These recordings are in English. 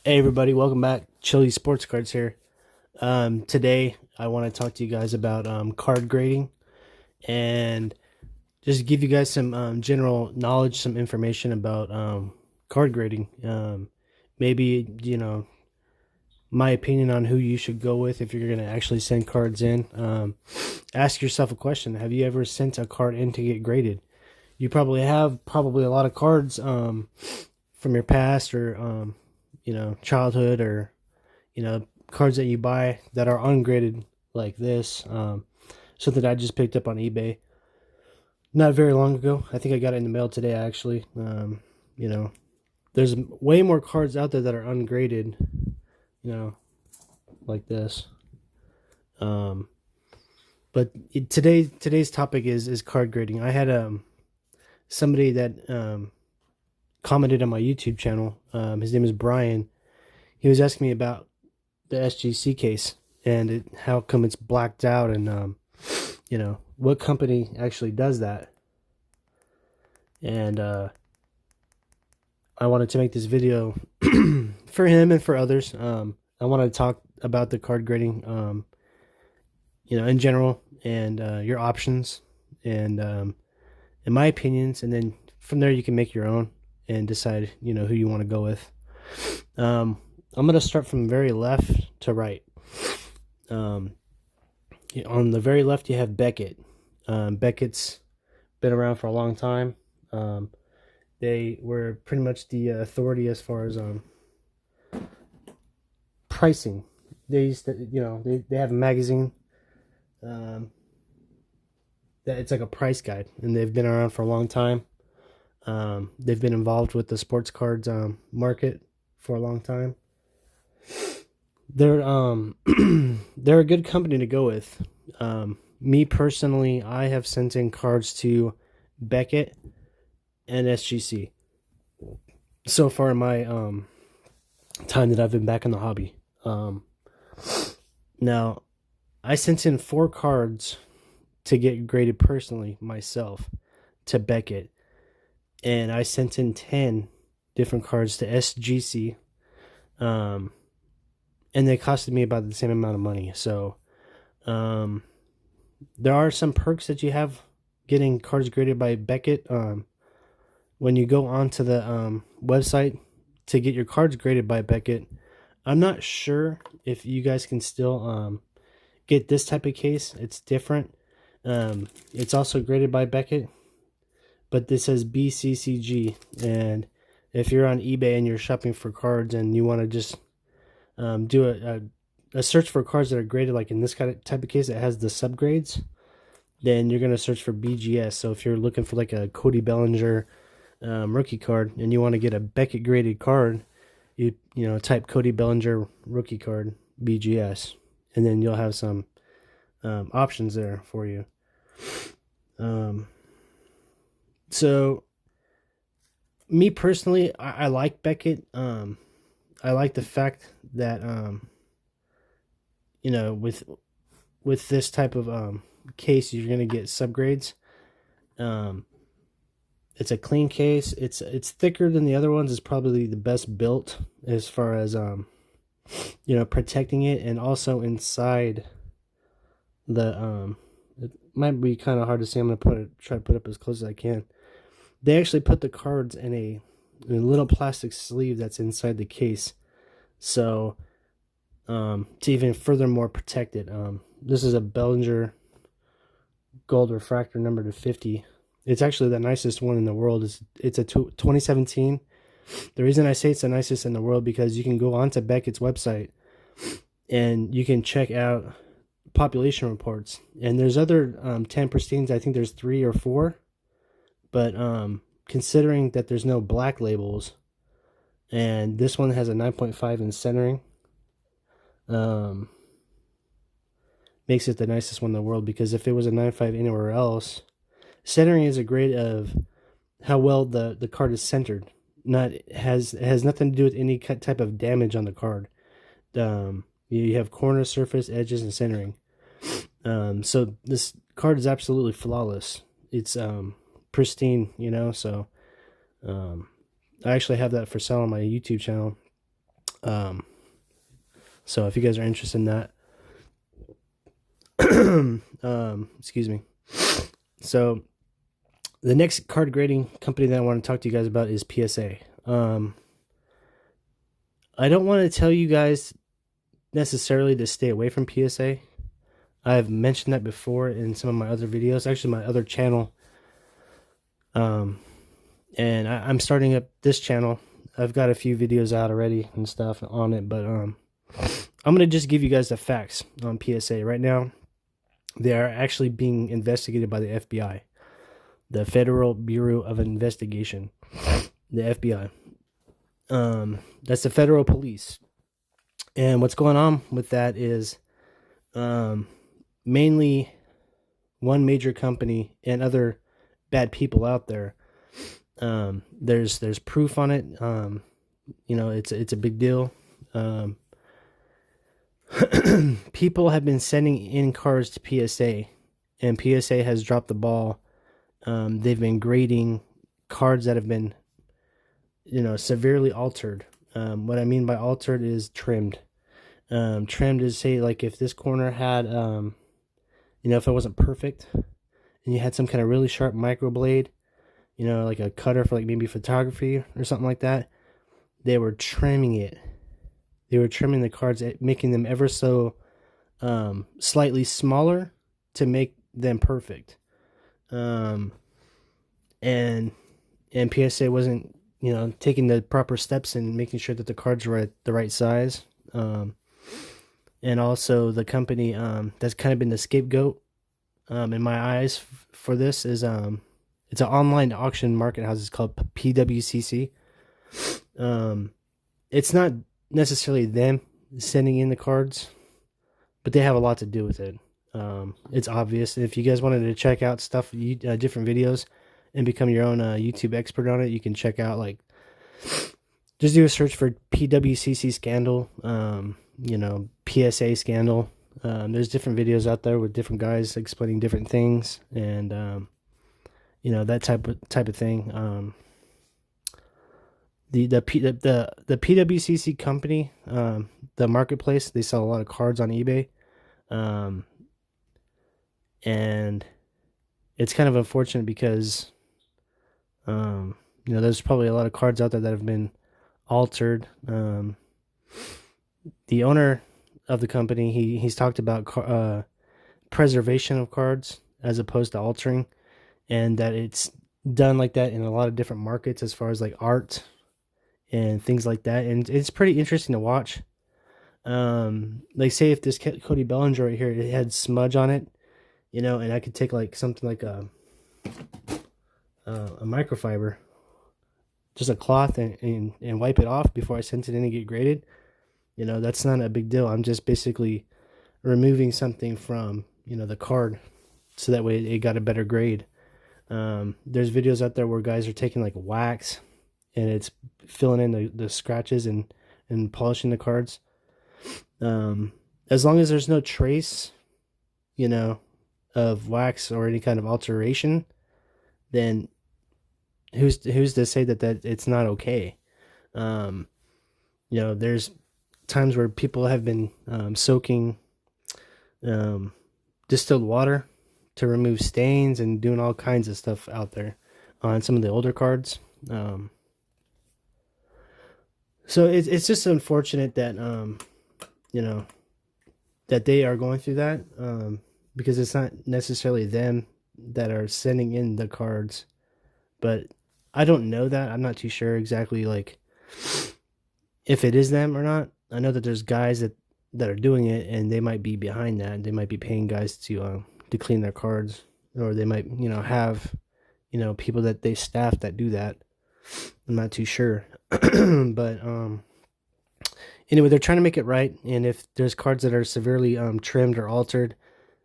Hey everybody, welcome back. Chili Sports Cards here. Today I want to talk to you guys about card grading and just give you guys some general knowledge, some information about card grading. Maybe my opinion on who you should go with if you're going to actually send cards in. Ask yourself a question: have you ever sent a card in to get graded? You probably have probably a lot of cards from your past or childhood or cards that you buy that are ungraded like this. Something I just picked up on eBay not very long ago. I think I got it in the mail today actually. You know, there's way more cards out there that are ungraded, like this. Um, today's topic is card grading. I had somebody that commented on my YouTube channel. His name is Brian. He was asking me about the SGC case and how come it's blacked out, and what company actually does that. And I wanted to make this video for him and for others. I want to talk about the card grading, in general, and your options, and my opinions, and then from there you can make your own and decide who you want to go with. I'm going to start from very left to right. On the very left, you have Beckett. Beckett's been around for a long time. They were pretty much the authority as far as pricing. They used to, they have a magazine that it's like a price guide, and they've been around for a long time. They've been involved with the sports cards market for a long time. They're they're a good company to go with. Me personally, I have sent in cards to Beckett and SGC so far in my time that I've been back in the hobby. Now, I sent in 4 cards to get graded personally myself to Beckett, and I sent in 10 different cards to SGC. And they costed me about the same amount of money. So, there are some perks that you have getting cards graded by Beckett. When you go onto the website to get your cards graded by Beckett, I'm not sure if you guys can still get this type of case. It's different. It's also graded by Beckett, but this says BCCG. And if you're on eBay and you're shopping for cards and you want to just do a search for cards that are graded like in this kind of type of case that has the subgrades, then you're going to search for BGS. So if you're looking for like a Cody Bellinger rookie card and you want to get a Beckett graded card, you type Cody Bellinger rookie card BGS, and then you'll have some options there for you. So me personally, I like Beckett. I like the fact that with this type of case, you're gonna get subgrades. It's a clean case. It's thicker than the other ones. It's probably the best built as far as protecting it, and also inside the it might be kind of hard to see. I'm gonna try to put it up as close as I can. They actually put the cards in a little plastic sleeve that's inside the case, so to even furthermore protect it. This is a Bellinger gold refractor number to 50. It's actually the nicest one in the world. It's a 2017. The reason I say it's the nicest in the world because you can go onto Beckett's website and you can check out population reports, and there's other 10 pristines. I think there's 3 or 4. But considering that there's no black labels, and this one has a 9.5 in centering, makes it the nicest one in the world. Because if it was a 9.5 anywhere else, centering is a grade of how well the card is centered. It has nothing to do with any type of damage on the card. You have corner, surface, edges, and centering. So this card is absolutely flawless. It's pristine, so I actually have that for sale on my YouTube channel. So if you guys are interested in that, excuse me. So the next card grading company that I want to talk to you guys about is PSA. I don't want to tell you guys necessarily to stay away from PSA. I've mentioned that before in some of my other videos, actually my other channel. And I'm starting up this channel. I've got a few videos out already and stuff on it, but I'm gonna just give you guys the facts on PSA right now. They are actually being investigated by the FBI, the Federal Bureau of Investigation, the FBI. That's the federal police. And what's going on with that is mainly one major company and other bad people out there. There's proof on it. It's a big deal. People have been sending in cards to PSA, and PSA has dropped the ball. They've been grading cards that have been, severely altered. What I mean by altered is trimmed. Trimmed is, say, like if this corner had, if it wasn't perfect, and you had some kind of really sharp microblade, like a cutter for like maybe photography or something like that, they were trimming it. They were trimming the cards, making them ever so slightly smaller to make them perfect. And PSA wasn't, taking the proper steps and making sure that the cards were at the right size. And also the company that's kind of been the scapegoat in my eyes for this is it's an online auction market house. It's called PWCC. It's not necessarily them sending in the cards, but they have a lot to do with it. It's obvious. If you guys wanted to check out stuff, different videos, and become your own YouTube expert on it, you can check out, just do a search for PWCC scandal, PSA scandal. There's different videos out there with different guys explaining different things, and that type of thing. The PWCC company, the marketplace, they sell a lot of cards on eBay, and it's kind of unfortunate because there's probably a lot of cards out there that have been altered. The owner of the company, he's talked about preservation of cards as opposed to altering, and that it's done like that in a lot of different markets as far as like art and things like that, and it's pretty interesting to watch. Like, say if this Cody Bellinger right here, it had smudge on it, and I could take like something like a microfiber, just a cloth, and wipe it off before I sent it in and get graded. That's not a big deal. I'm just basically removing something from the card, so that way it got a better grade. There's videos out there where guys are taking like wax and it's filling in the scratches and polishing the cards. As long as there's no trace, of wax or any kind of alteration, then who's to say that it's not okay? There's times where people have been soaking distilled water to remove stains and doing all kinds of stuff out there on some of the older cards. So it's just unfortunate that that they are going through that, because it's not necessarily them that are sending in the cards, but I don't know that. I'm not too sure exactly if it is them or not. I know that there's guys that are doing it, and they might be behind that. They might be paying guys to clean their cards, or they might have people that they staff that do that. I'm not too sure. But anyway, they're trying to make it right, and if there's cards that are severely trimmed or altered,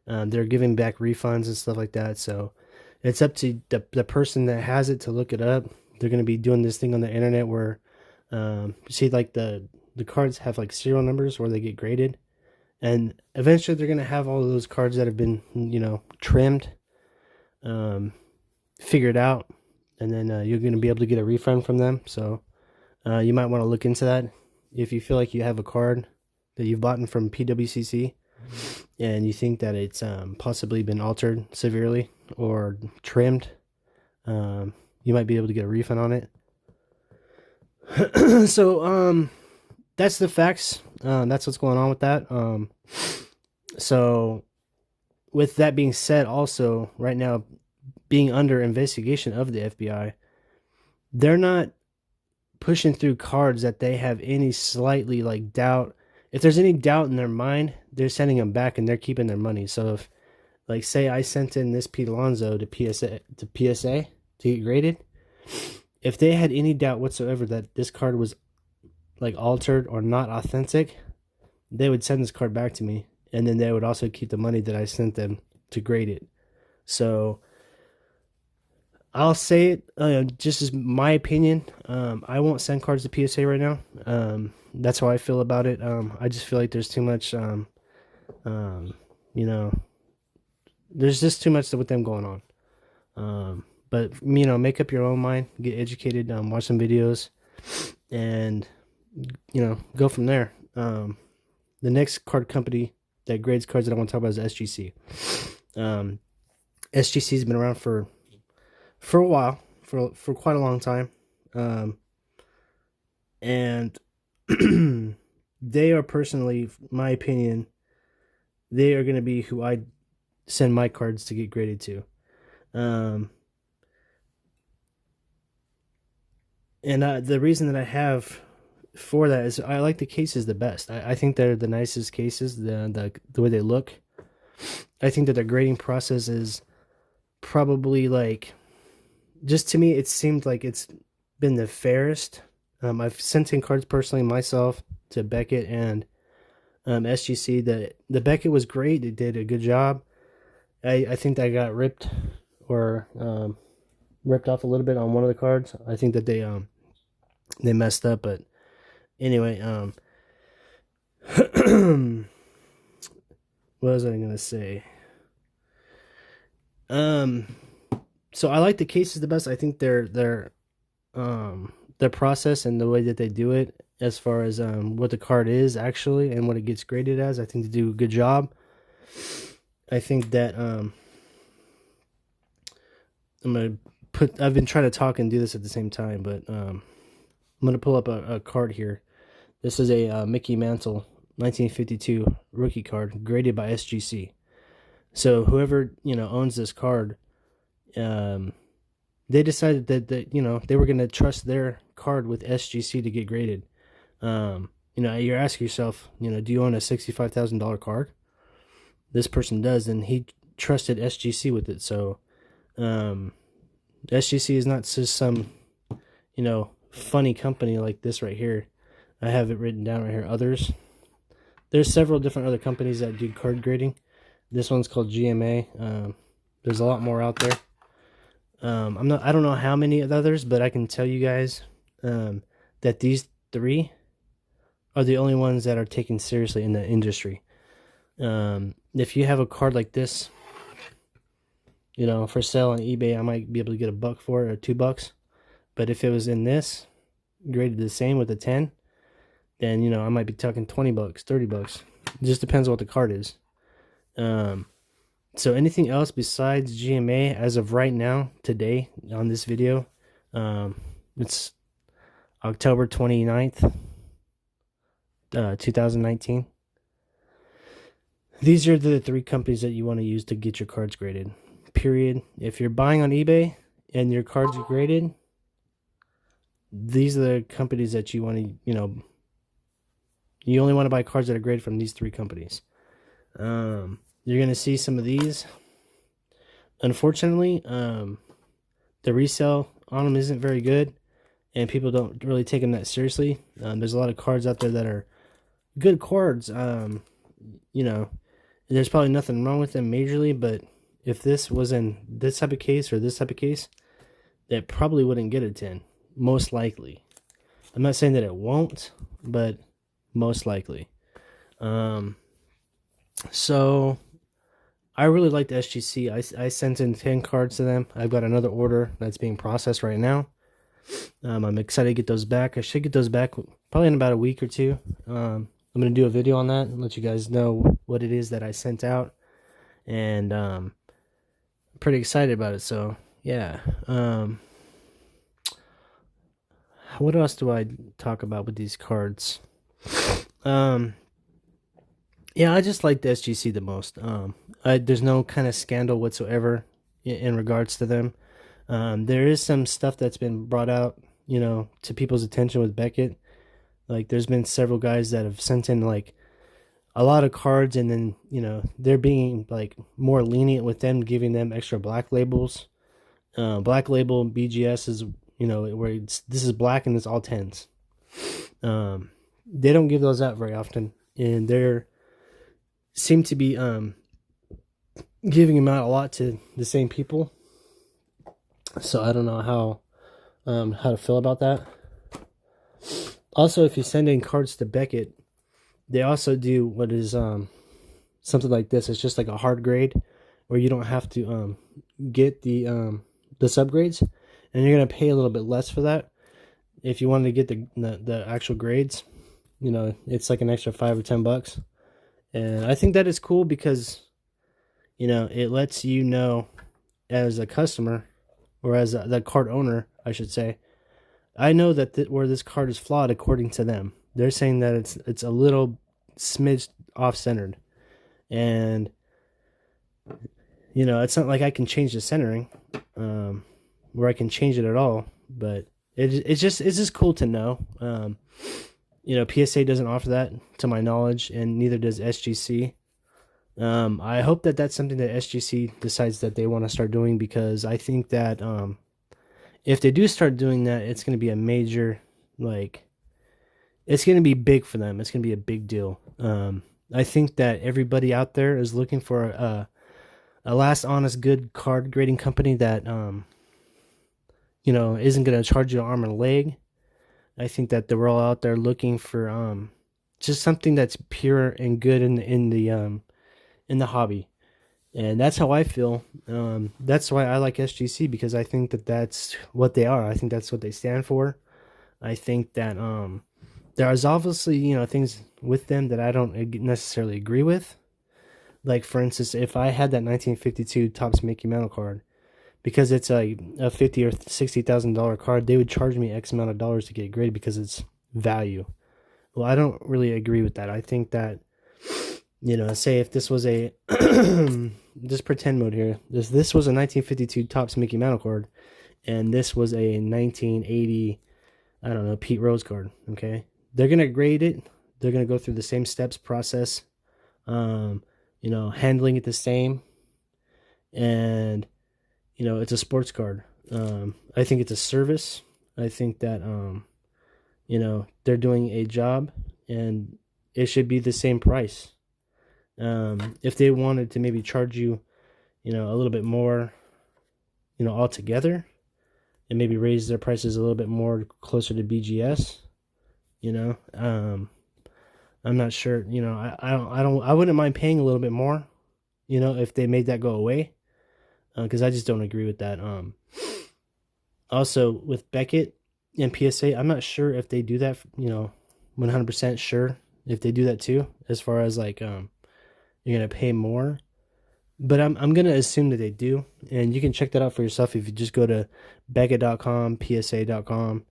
they're giving back refunds and stuff like that. So it's up to the person that has it to look it up. They're going to be doing this thing on the internet where see, like the cards have like serial numbers where they get graded, and eventually they're going to have all of those cards that have been trimmed figured out, and then you're going to be able to get a refund from them. So you might want to look into that if you feel like you have a card that you've bought from PWCC and you think that it's possibly been altered severely or trimmed, you might be able to get a refund on it. So that's the facts. That's what's going on with that. So with that being said, also right now being under investigation of the FBI, they're not pushing through cards that they have any slightly like doubt. If there's any doubt in their mind, they're sending them back and they're keeping their money. So if, like, say I sent in this Pete Alonso to PSA to get graded, if they had any doubt whatsoever that this card was like altered or not authentic, they would send this card back to me, and then they would also keep the money that I sent them to grade it. So I'll say it, just as my opinion. I won't send cards to PSA right now. That's how I feel about it. I just feel like there's too much, there's just too much with them going on. But make up your own mind, get educated, watch some videos, and go from there. The next card company that grades cards that I want to talk about is SGC. SGC's been around for a while, for quite a long time, and they are personally, my opinion, they are going to be who I send my cards to get graded to. And the reason that I have for that is I like the cases the best. I think they're the nicest cases, the way they look. I think that their grading process is probably like, just to me, it seemed like it's been the fairest. I've sent in cards personally myself to Beckett and SGC. The Beckett was great. They did a good job. I think that I got ripped off a little bit on one of the cards. I think that they messed up, but anyway, what was I gonna say? So I like the cases the best. I think their process and the way that they do it, as far as what the card is actually and what it gets graded as, I think they do a good job. I think that I've been trying to talk and do this at the same time, but I'm gonna pull up a card here. This is a Mickey Mantle 1952 rookie card graded by SGC. So whoever owns this card, they decided that they were gonna trust their card with SGC to get graded. You're asking yourself, do you own a $65,000 card? This person does, and he trusted SGC with it. So SGC is not just some funny company like this right here. I have it written down right here. There's several different other companies that do card grading. This one's called GMA. There's a lot more out there. I don't know how many others, but I can tell you guys that these three are the only ones that are taken seriously in the industry. If you have a card like this, for sale on eBay, I might be able to get $1 for it, or $2. But if it was in this, graded the same with a 10, then I might be talking $20, $30. It just depends on what the card is. So anything else besides GMA as of right now, today, on this video, it's October 29th, 2019. These are the three companies that you want to use to get your cards graded. Period. If you're buying on eBay and your cards are graded, these are the companies that you want to, you only want to buy cards that are graded from these three companies. You're going to see some of these. Unfortunately, the resale on them isn't very good, and people don't really take them that seriously. There's a lot of cards out there that are good cards. There's probably nothing wrong with them majorly, but if this was in this type of case or this type of case, that probably wouldn't get a 10, most likely. I'm not saying that it won't, but most likely. So I really liked SGC. I sent in 10 cards to them. I've got another order that's being processed right now. I'm excited to get those back. I should get those back probably in about a week or two. I'm going to do a video on that and let you guys know what it is that I sent out. And I'm pretty excited about it. So, yeah. What else do I talk about with these cards? Yeah, I just like the SGC the most. There's no kind of scandal whatsoever in regards to them. There is some stuff that's been brought out, to people's attention with Beckett. Like, there's been several guys that have sent in like a lot of cards, and then they're being like more lenient with them, giving them extra black labels. Black label BGS is where this is black and it's all tens. They don't give those out very often, and they're seem to be giving them out a lot to the same people. So I don't know how to feel about that. Also, if you send in cards to Beckett, they also do what is something like this. It's just like a hard grade, where you don't have to get the subgrades, and you're gonna pay a little bit less for that. If you wanted to get the actual grades, it's like an extra $5 or $10. And I think that is cool because, it lets you know as a customer, or as the card owner, I should say, I know that where this card is flawed according to them. They're saying that it's a little smidge off-centered. And, it's not like I can change the centering, where I can change it at all. But it's just cool to know. PSA doesn't offer that to my knowledge, and neither does SGC. I hope that that's something that SGC decides that they want to start doing, because I think that if they do start doing that, it's going to be a major, it's going to be big for them. It's going to be a big deal. I think that everybody out there is looking for a last honest, good card grading company that, isn't going to charge you an arm and a leg. I think that we're all out there looking for just something that's pure and good in the hobby, and that's how I feel. That's why I like SGC, because I think that that's what they are. I think that's what they stand for. I think that there's obviously things with them that I don't necessarily agree with. Like, for instance, if I had that 1952 Topps Mickey Mantle card, because it's a $50,000 or $60,000 card, they would charge me X amount of dollars to get it graded because it's value. Well, I don't really agree with that. I think that, say if this was a just pretend mode here, this was a 1952 Topps Mickey Mantle card, and this was a 1980, I don't know, Pete Rose card. Okay, they're gonna grade it. They're gonna go through the same steps, process, handling it the same, and it's a sports card. I think it's a service. I think that, they're doing a job, and it should be the same price. If they wanted to maybe charge you, a little bit more, altogether, and maybe raise their prices a little bit more closer to BGS, I'm not sure. I wouldn't mind paying a little bit more, if they made that go away. Because I just don't agree with that. Also, with Beckett and PSA, I'm not sure if they do that, 100% sure if they do that too, as far as like, you're going to pay more. But I'm going to assume that they do. And you can check that out for yourself if you just go to Beckett.com, PSA.com.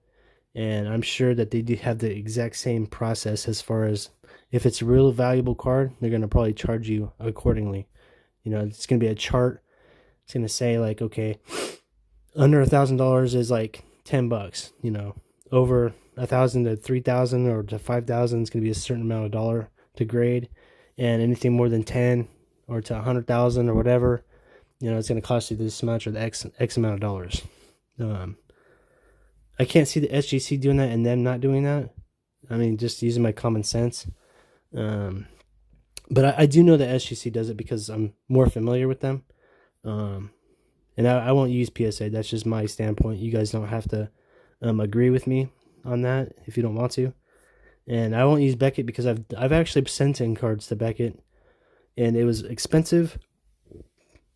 And I'm sure that they do have the exact same process as far as if it's a real valuable card, they're going to probably charge you accordingly. It's going to be a chart. It's going to say like, okay, under $1,000 is like $10, over 1,000 to 3,000 or to 5,000 is going to be a certain amount of dollar to grade. And anything more than 10 or to 100,000 or whatever, it's going to cost you this much or the X amount of dollars. I can't see the SGC doing that and them not doing that. I mean, just using my common sense. But I do know that SGC does it because I'm more familiar with them. And I won't use PSA. That's just my standpoint. You guys don't have to agree with me on that if you don't want to. And I won't use Beckett because I've actually sent in cards to Beckett, and it was expensive.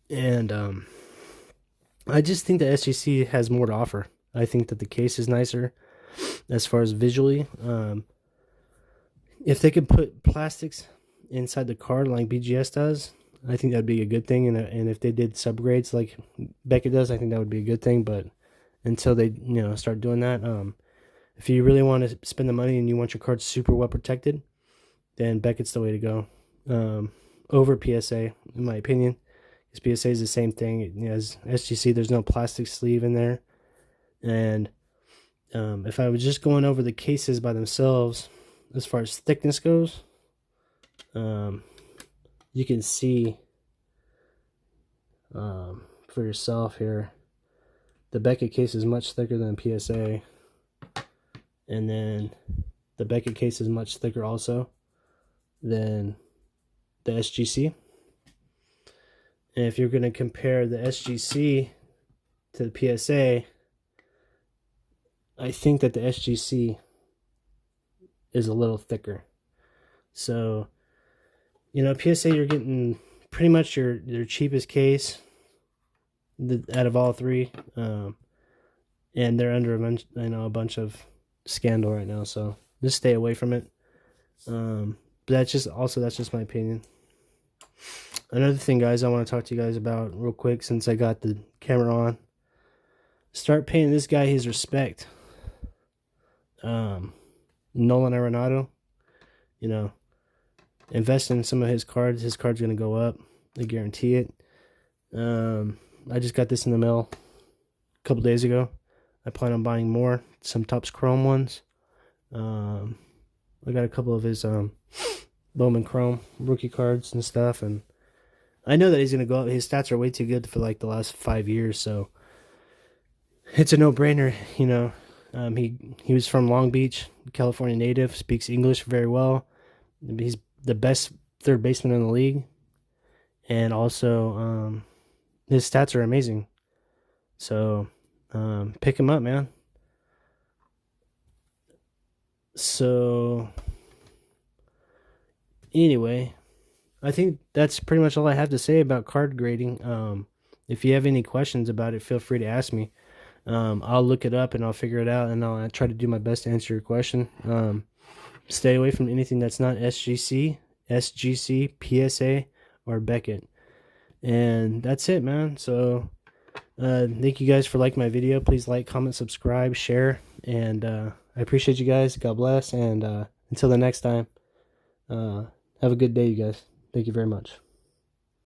And I just think that SGC has more to offer. I think that the case is nicer as far as visually. If they could put plastics inside the card like BGS does, I think that'd be a good thing. And if they did subgrades like Beckett does, I think that would be a good thing. But until they start doing that, if you really want to spend the money and you want your cards super well protected, then Beckett's the way to go. Over PSA, in my opinion, because PSA is the same thing as SGC. There's no plastic sleeve in there, and if I was just going over the cases by themselves, as far as thickness goes, you can see for yourself here, the Beckett case is much thicker than PSA, and then the Beckett case is much thicker also than the SGC. And if you're going to compare the SGC to the PSA, I think that the SGC is a little thicker. So, PSA, you're getting pretty much your cheapest case out of all three, and they're under a bunch of scandal right now. So just stay away from it. But that's just my opinion. Another thing, guys, I want to talk to you guys about real quick since I got the camera on. Start paying this guy his respect. Nolan Arenado, invest in some of his cards. His card's going to go up. I guarantee it. I just got this in the mail a couple days ago. I plan on buying more, some Topps Chrome ones. I got a couple of his Bowman Chrome rookie cards and stuff, and I know that he's going to go up. His stats are way too good for like the last 5 years, so it's a no-brainer. He was from Long Beach, California native, speaks English very well. He's the best third baseman in the league, and also his stats are amazing. So pick him up, man. So anyway, I think that's pretty much all I have to say about card grading. If you have any questions about it, feel free to ask me. I'll look it up and I'll figure it out, and I'll try to do my best to answer your question. Stay away from anything that's not SGC, PSA, or Beckett. And that's it, man. So thank you guys for liking my video. Please like, comment, subscribe, share, and I appreciate you guys. God bless, and until the next time, have a good day, you guys. Thank you very much.